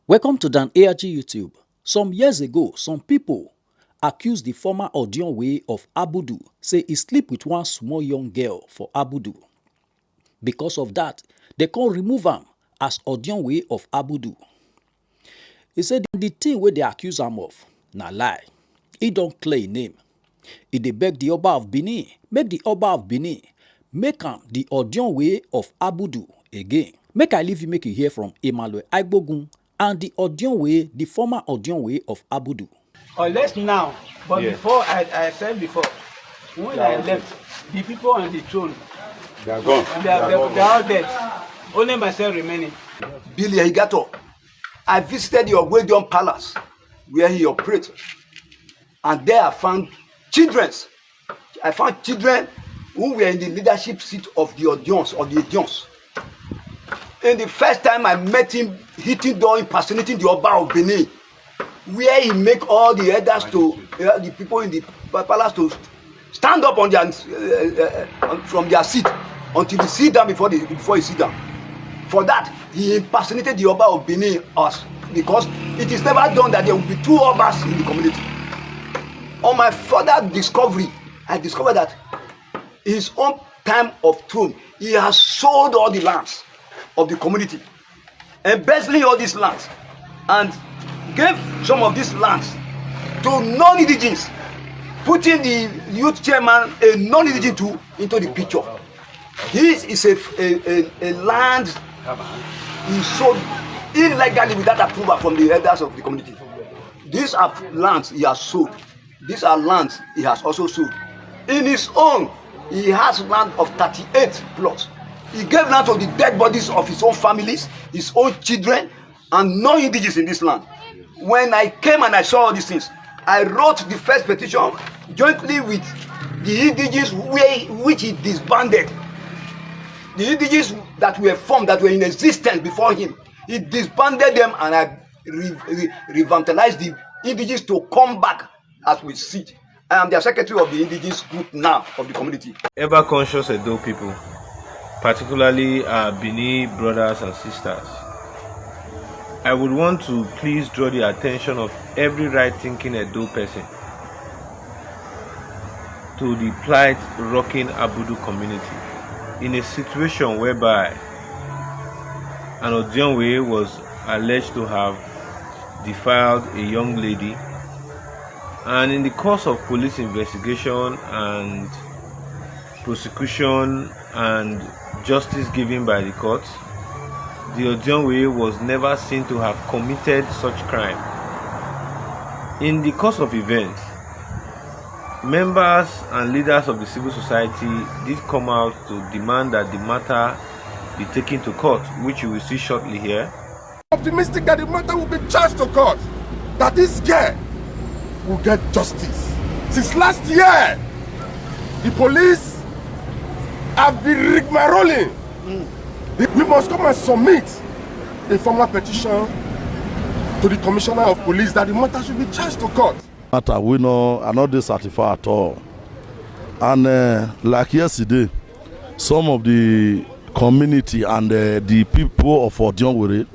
Welcome to Dan ARG YouTube. Some years ago, some people accused the former Odionwere of Abudu, say he sleep with one small young girl for Abudu. Because of that, they can't remove him as Odionwere of Abudu. He said the thing where they accuse him of, na lie. He don't clear his name. He dey beg the Oba of Benin, make the Oba of Benin, make him the Odionwere of Abudu again. Make I leave you, make you hear from Emmanuel Aigbogun and the Odionwere, the former Odionwere of Abudu. Unless now, but yeah. Before I said before, when I left, the people on the throne, they are gone. They are all dead. Only myself remaining. Billy Iziekor, I visited your Odionwere palace where he operated, and there I found children. I found children who were in the leadership seat of the Odions. And the first time I met him, hitting door, impersonating the Oba of Benin, where he make all the elders to the people in the palace to stand up on their from their seat until they sit down before he sit down. For that, he impersonated the Oba of Benin us, because it is never done that there will be two Obas in the community. On my further discovery, I discovered that his own time of throne, he has sold all the lands of the community, embezzling all these lands, and gave some of these lands to non-indigens, putting the youth chairman, a non-indigen into the picture. This is a land he sold illegally without approval from the elders of the community. These are lands he has sold. These are lands he has also sold. In his own, he has land of 38 plots. He gave land to the dead bodies of his own families, his own children, and non-indigenous in this land. When I came and I saw all these things, I wrote the first petition jointly with the indigenous which he disbanded. The indigenous that were formed, that were in existence before him, he disbanded them, and I revitalized the indigenous to come back as we sit. I am the secretary of the indigenous group now of the community. Ever conscious Edo people, particularly our Benin brothers and sisters, I would want to please draw the attention of every right-thinking Edo person to the plight rocking Abudu community in a situation whereby an Odionwere was alleged to have defiled a young lady, and in the course of police investigation and prosecution and justice given by the court, the Odionwere was never seen to have committed such crime. In the course of events, members and leaders of the civil society did come out to demand that the matter be taken to court, which you will see shortly here. Optimistic that the matter will be charged to court, that this girl will get justice. Since last year, the police have been rigmaroling. We must come and submit a formal petition to the Commissioner of Police that the matter should be charged to court. We know are not certified at all. And like yesterday, some of the community and the people of Odionwere,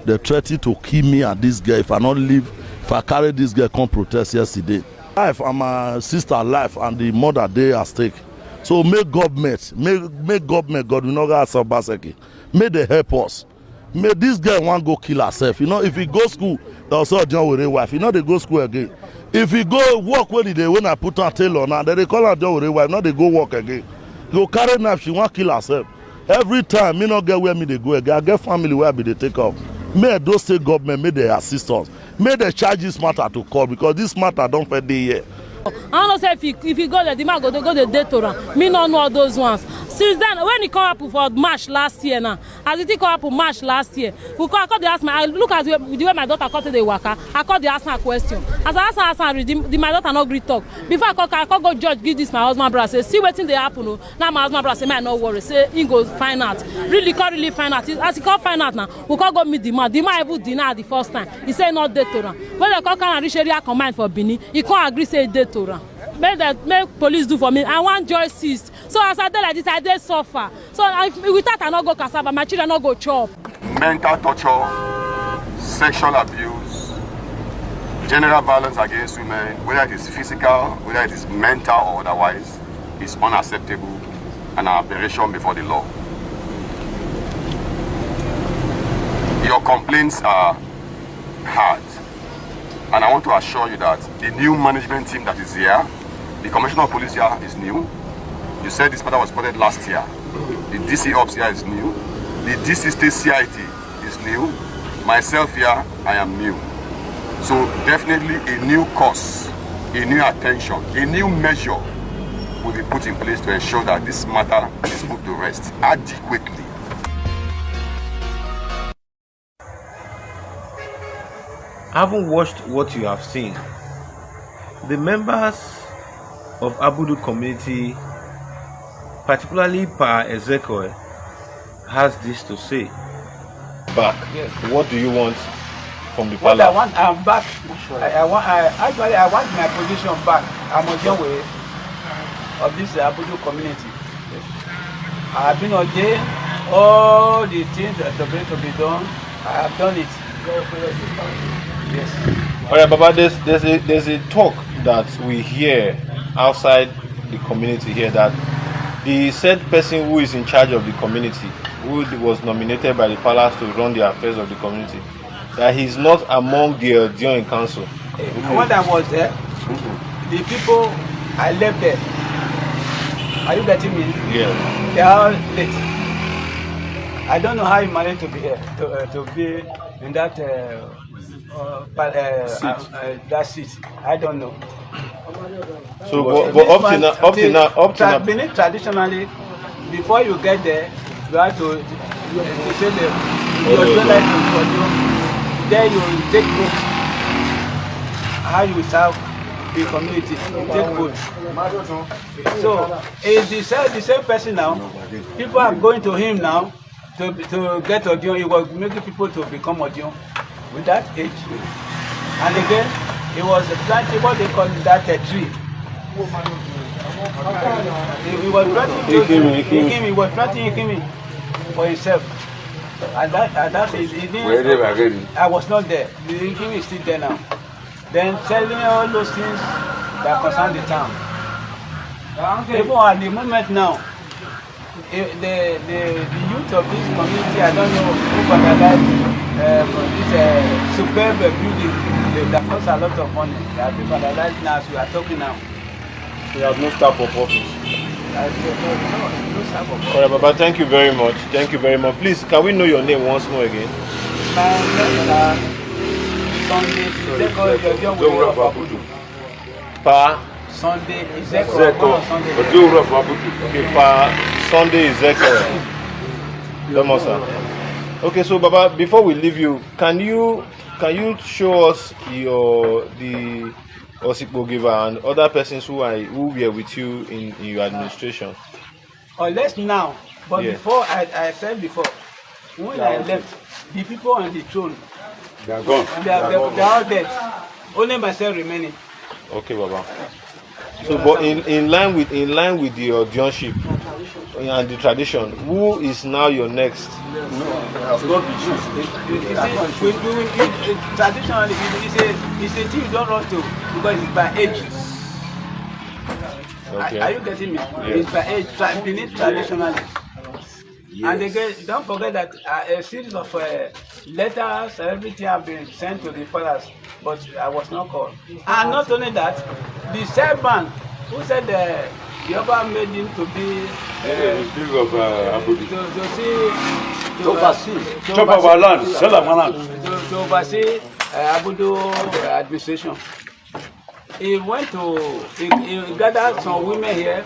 they threatened to kill me and this girl if I not leave, if I carry this girl come protest yesterday. Life and my sister life and the mother they are at stake. So make government, God will not get Baseki. May they help us. May this girl want go kill herself. You know, if he go school, they'll say Odionwere wife. You know they go school again. If he go work when I put on tailor now, then they call her Odionwere wife. Now they go work again. Go carry knife. She want kill herself. Every time me not get where me they go again. I get family where me they take off. May those state government may they assist us. May they charge this matter to court, because this matter don't fit dey here. I don't know if he go there, the man go the date to run. Me not know all those ones. Since then, when he come up for March last year now, as it come up for March last year, I called the ask I look at the way my daughter called to the waka. I called the ask her question. As I ask her, my daughter not agree talk. Before I call go judge, give this my husband brother. Say, see what thing they happen. No. Now my husband brother say, man, no worry. Say, he go find out. Really find out. As he can't find out now, we can't go meet the man. The man even deny the first time. He say not date to run. When they come and reach area command for Benin, he can't agree say date to run. Make police do for me. I want justice. So as I tell like this, I did suffer. So without I not go cassava, my children not go chop. Mental torture, sexual abuse, general violence against women, whether it is physical, whether it is mental or otherwise, is unacceptable and an aberration before the law. Your complaints are hard, and I want to assure you that the new management team that is here, the Commissioner of Police here is new. You said this matter was reported last year. The DC Ops here is new. The DC State CIT is new. Myself here, I am new. So definitely a new course, a new attention, a new measure will be put in place to ensure that this matter is put to rest adequately. Having watched what you have seen, the members of Abudu community, particularly Pa Iziekor, has this to say. Back. Yes. What do you want from the What palace? I want, I'm back. I want my position back. I'm Odionwere of this Abudu community. I have been ordained. All the things that are going to be done, I have done it. Yes. All right, Baba. There's a talk that we hear outside the community here that the said person who is in charge of the community, who was nominated by the palace to run the affairs of the community, that he's not among the Odion council. When I was there, the people I left there. Are you getting me? Yeah. They are late. I don't know how you managed to be here, to be in that that seat. I don't know. So, but up to now, Benin traditionally, before you get there, you have to say then you take vote. How you serve the community, you take vote. So it's the same person now. People are going to him now to get Odion. He was making people to become Odion with that age. And again, he was planting what they call that tree. He was planting he was planting Ikimi for himself. And that is, I was not there. The Ikimi is still there now. Then telling all those things that concern the town. Even at the moment now, the youth of this community, I don't know who vandalized this superb building that costs a lot of money. They have been vandalized now as we are talking now. we have no staff of office. No staff of office. All right, Baba. Thank you very much. Thank you very much. Please, can we know your name once more again? My name is Sunday Iziekor of Abudu. Pa. Sunday Iziekor. Odionwere of Abudu. Okay, Pa Sunday Iziekor. Domosa. Okay, so Baba, before we leave you, can you show us the Osipo giver and other persons who were with you in your administration? Unless now, but Yeah. before I said before, when I left, the people on the throne, They are gone. they are all dead. Only myself remaining. Okay, Baba. So, but in line with the Odionship and the tradition, who is now your next? Traditionally, it's a thing you don't run to because it's by age. Okay. Are you getting me? Yeah. It's by age. Benin traditionally. And again, don't forget that a series of letters, everything have been sent to the palace, but I was not called. And not only that, the same man who said the Oba made him to be To oversee. Chop our land, sell our land. to oversee Abudu administration. He gathered some women here.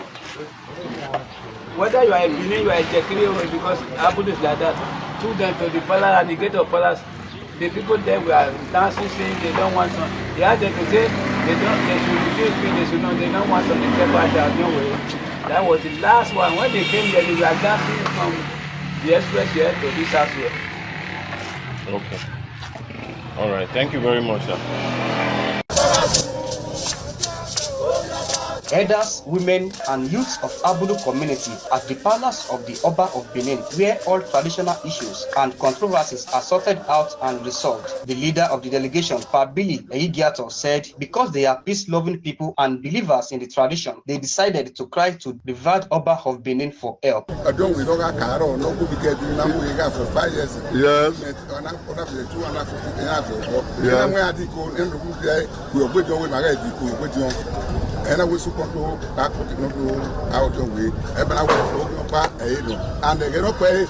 Whether you are a Benin, you are a Iziekor, because Abudu is like that. Took them to the palace, at the gate of palace. The people there were dancing, saying they don't want some. He had them to say they should refuse me, they don't want some. They kept no way. That was the last one. When they came there, they were dancing from the express here to this house here. Okay. All right. Thank you very much, sir. Elders, women, and youths of Abudu community at the palace of the Oba of Benin, where all traditional issues and controversies are sorted out and resolved. The leader of the delegation, Iziekor, said because they are peace-loving people and believers in the tradition, they decided to cry to the Vad Oba of Benin for help. Yes. And I was supposed to back out of way. And I was and they get up here.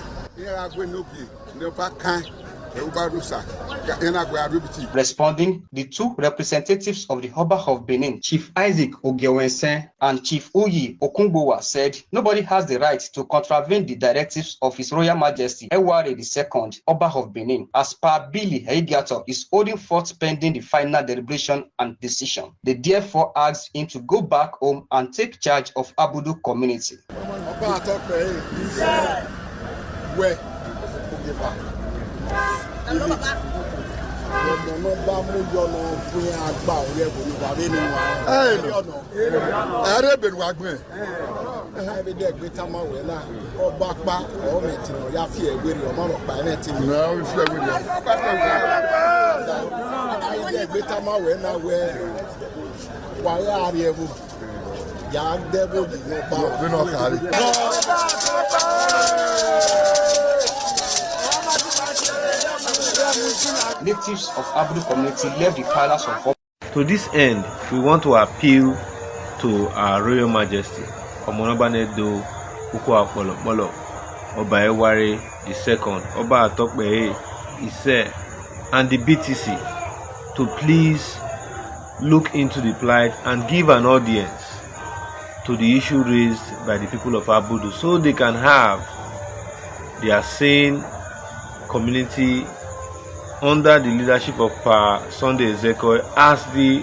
I went no back. Responding, the two representatives of the Oba of Benin, Chief Iziekor and Chief Oyi Okungbowa, said nobody has the right to contravene the directives of His Royal Majesty Odionwere II, Oba of Benin, as per Iziekor is holding forth pending the final deliberation and decision. They therefore asked him to go back home and take charge of Abudu community. Natives of Abudu community left the palace of Oba. To this end, we want to appeal to our Royal Majesty, Omonobanedo Ukwapolo, Odionwere II, Oba Atokbe Ise, and the BTC to please look into the plight and give an audience to the issue raised by the people of Abudu so they can have their sane community under the leadership of Sunday Iziekor as the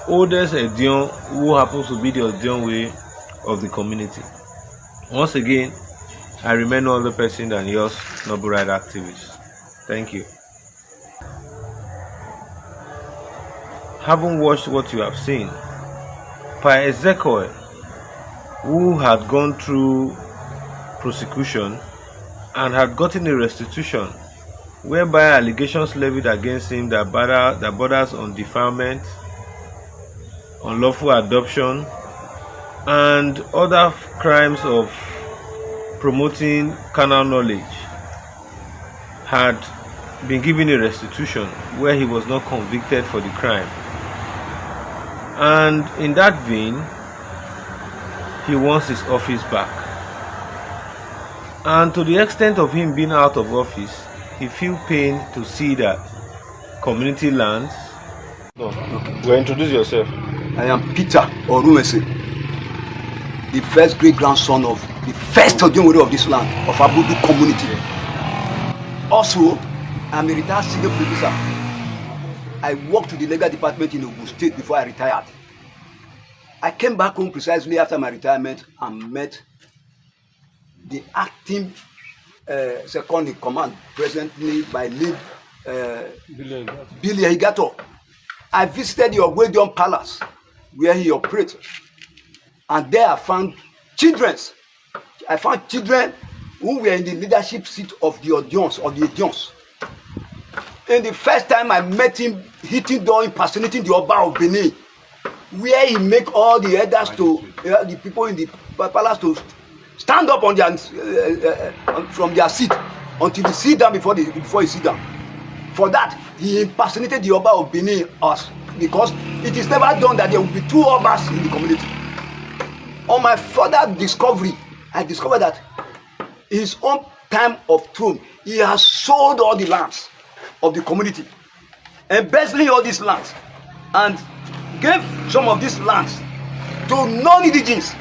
oldest Odion who happens to be the Odionwere of the community. Once again, I remain no other person than yours, noble right activist. Thank you. Having watched what you have seen, Iziekor, who had gone through prosecution and had gotten a restitution whereby allegations levied against him that borders on defilement, unlawful adoption, and other crimes of promoting carnal knowledge, had been given a restitution where he was not convicted for the crime. And in that vein, he wants his office back. And to the extent of him being out of office, he feels pain to see that community lands. Well, introduce yourself. I am Peter Orumese, the first great grandson of the first Odionwere of this land, of Abudu community. Also, I'm a retired civil officer. I worked with the legal department in Ogun State before I retired. I came back home precisely after my retirement and met the acting second in command, presently by lead Iziekor. I visited the Odionwere Palace where he operates, and there I found children. I found children who were in the leadership seat of the Odions. And the first time I met him, hitting door, impersonating the Oba of Benin, where he make all the elders to the people in the palace to stand up on their from their seat until they sit down before he sit down. For that, he impersonated the Oba of Benin us, because it is never done that there will be two Obas in the community. On my further discovery, I discovered that his own time of throne, he has sold all the lands of the community, embezzling all these lands, and gave some of these lands to non-indigenous,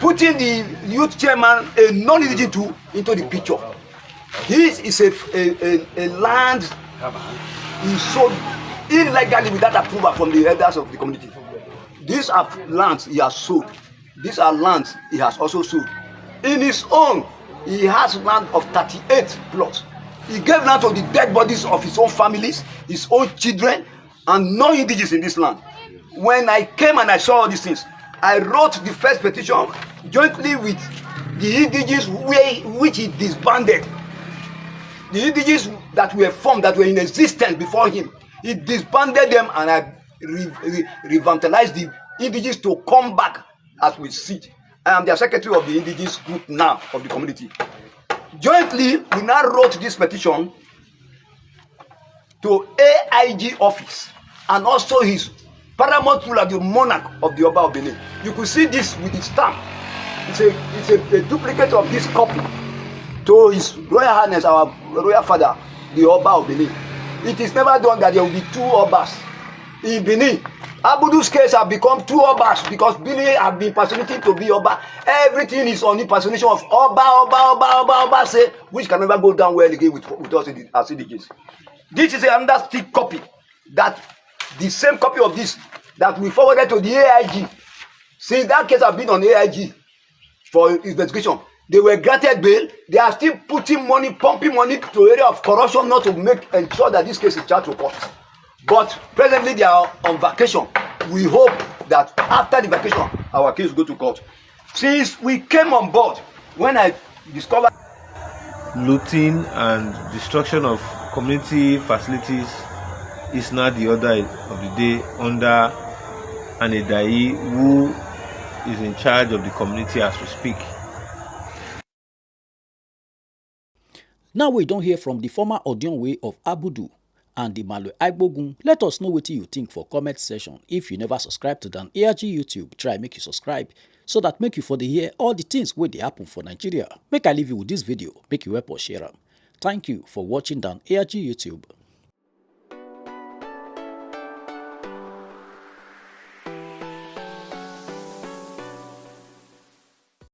putting the youth chairman, a non-indigent into the picture. This is a land he sold illegally without approval from the elders of the community. These are lands he has sold. These are lands he has also sold. In his own, he has land of 38 plots. He gave land to the dead bodies of his own families, his own children, and non-indigenous in this land. When I came and I saw all these things, I wrote the first petition jointly with the indigenous which he disbanded. The indigenous that were formed, that were in existence before him, he disbanded them, and I revitalized the indigenous to come back as we sit. I am the secretary of the indigenous group now of the community. Jointly, we now wrote this petition to AIG office and also his paramount ruler, the monarch of the Oba of Benin. You could see this with his stamp. It's a duplicate of this copy to His Royal Highness, our royal father, the Oba of Benin. It is never done that there will be two Obas in Benin. Abudu's case have become two Obas because Benin have been personating to be Oba. Everything is on impersonation of Oba, say, which can never go down well again with us as indigenous. This is another stick copy, that the same copy of this that we forwarded to the AIG. Since that case has been on AIG for investigation, they were granted bail. They are still putting money, pumping money to area of corruption, not to ensure that this case is charged to court. But presently they are on vacation. We hope that after the vacation, our case will go to court. Since we came on board, when I discovered looting and destruction of community facilities is now the order of the day under an Edai who is in charge of the community as we speak. Now we don't hear from the former Odionwere of Abudu and the Malwe Agbogun. Let us know what you think for comment section. If you never subscribe to Dan ARG YouTube, try make you subscribe so that make you for the hear all the things where they happen for Nigeria. Make I leave you with this video, make you help or share them. Thank you for watching Dan ARG YouTube.